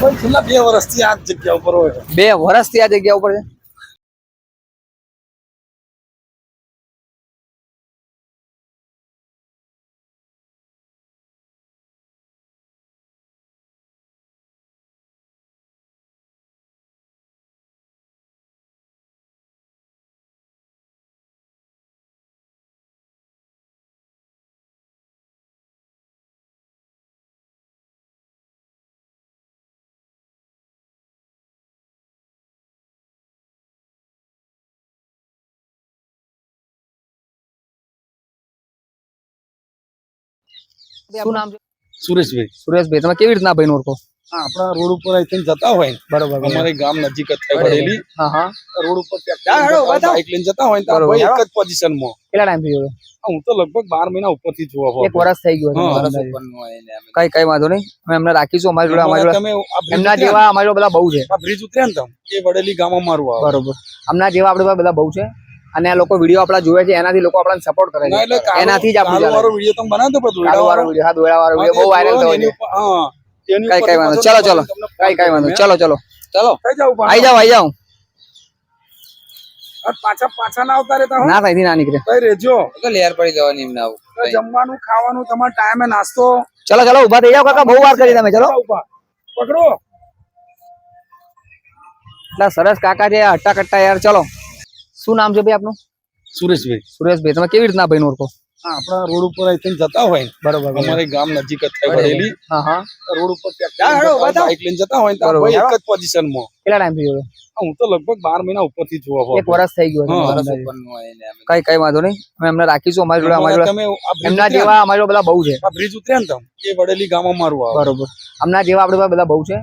ભાઈ છેલ્લા 2 વર્ષથી આ જગ્યા ઉપર હોય. 2 વર્ષથી આ જગ્યા ઉપર છે. શું નામ છે? સુરેશભાઈ. સુરેશભાઈ, તમે કેવી રીતના ભાઈને ઓળખો? હા, આપણા રોડ ઉપર અહીંથી જતા હોય ને, બરોબર. અમારે ગામ નજીક જ થાય વડેલી. હા હા. રોડ ઉપર બાઇક લઈને જતા હોય ને, તો ભાઈ એક જ પોઝિશનમાં. કેટલા ટાઈમ થઈ ગયો? હું તો લગભગ 12 મહિના ઉપરથી જોવા હોય. 1 વર્ષ થઈ ગયું. કઈ વાંધો નહીં, અમે એમને રાખીશું અમારી જોડે. અમારી જોડે એમના જેવા અમારી જોડે બધા બહુ છે. આ બ્રિજ ઉતર્યા ને તમે, એ વડેલી ગામ અમારું આવે. બરોબર. એમના જેવા આપણે પાસે બધા બહુ છે, અને આ લોકો વિડીયો આપણા જોવે છે, એનાથી લોકો આપણને સપોર્ટ કરે છે. એનાથી જ આપણું વાળો વિડીયો તમે બનાવતો હતો, વાળો વિડીયો, હા, દોડા વાળો વિડીયો બહુ વાયરલ થયો છે. કઈ વાંધો, ચલો ચલો, કઈ વાંધો, ચલો ચલો ચલો, આઈ જાઓ. પાછા ના આવતા રહેતા ના થાય ના નીકળે. કઈ રેજો તો લેર પડી જવાની એમને આવું જમવાનું ખાવાનું તમારા ટાઈમે નાસ્તો. ચલો ચલો, ઉભા થઈ જાઓ કાકા, બહુ વાર કરી તમે. ચલો પકડો. એટલા સરસ કાકા છે, હટ્ટા કટ્ટા યાર. ચલો, શું નામ છે ભાઈ આપનું? સુરેશભાઈ. સુરેશભાઈ, તમે કેવી રીતના ભાઈને ઓળખો? હા, આપણા રોડ ઉપર અહીંથી જતા હોય ને, બરોબર. અમારે ગામ નજીક જ થાય વડેલી. હા હા. રોડ ઉપર બાઇક લઈને જતા હોય ને, તો ભાઈ એક જ પોઝિશનમાં. કેટલા ટાઈમ થઈ ગયો? હું તો લગભગ 12 મહિના ઉપરથી જોવા હોય. 1 વર્ષ થઈ ગયું. કઈ વાંધો નહીં, અમે એમને રાખીશું અમારી જોડે. અમારી જોડે એમના જેવા અમારી જોડે બધા બહુ છે. આ બ્રિજ ઉતર્યા ને તમે, એ વડેલી ગામ અમારું આવે. બરોબર. એમના જેવા આપણે પાસે બધા બહુ છે,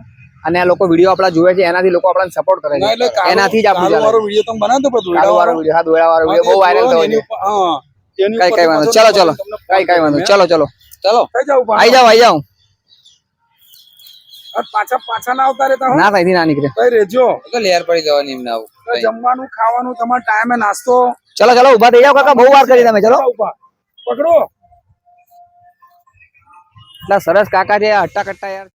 અને આ લોકો વિડીયો આપણા જોવે છે, એનાથી લોકો આપણને સપોર્ટ કરે છે. એનાથી જ આપણું વાળો વિડીયો તમે બનાવતો હતો, દોડા વાળો વિડીયો, હા, દોડા વાળો વિડીયો બહુ વાયરલ થયો છે. કઈ વાંધો, ચલો ચલો, કઈ વાંધો, ચલો ચલો ચલો, આઈ જાઓ. પાછા ના આવતા રહેતા ના થાય ના નીકળે. કઈ રેજો તો લેર પડી જવાની એમને આવું જમવાનું ખાવાનું તમારા ટાઈમે નાસ્તો. ચલો ચલો, ઉભા થઈ જાઓ કાકા, બહુ વાર કરી તમે. ચલો પકડો. એટલા સરસ કાકા છે, હટ્ટા કટ્ટા યાર.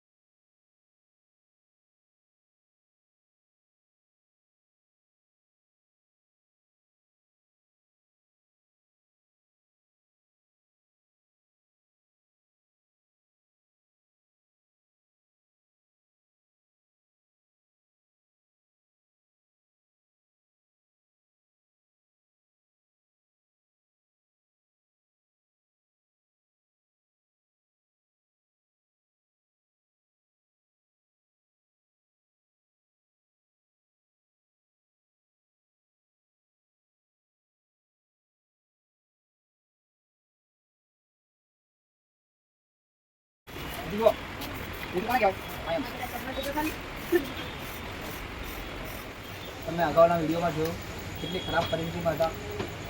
તમે અગાઉના વિડીયોમાં જોયું કેટલી ખરાબ પરિસ્થિતિમાં હતા.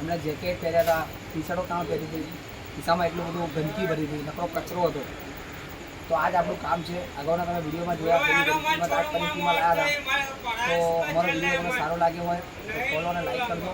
એમને જેકેટ પહેર્યા હતા, ટી શર્ટો કામ પહેરી હતી, ખિસ્સામાં એટલું બધું ગંદકી ભરી હતી, નકરો કચરો હતો. તો આજ આપણું કામ છે. અગાઉના તમે વિડીયોમાં જોયા આ પરિસ્થિતિમાં લાવ્યા હતા. તો અમારો વિડીયો તમને સારો લાગ્યો હોય તો ફોલો અને લાઈક કરજો.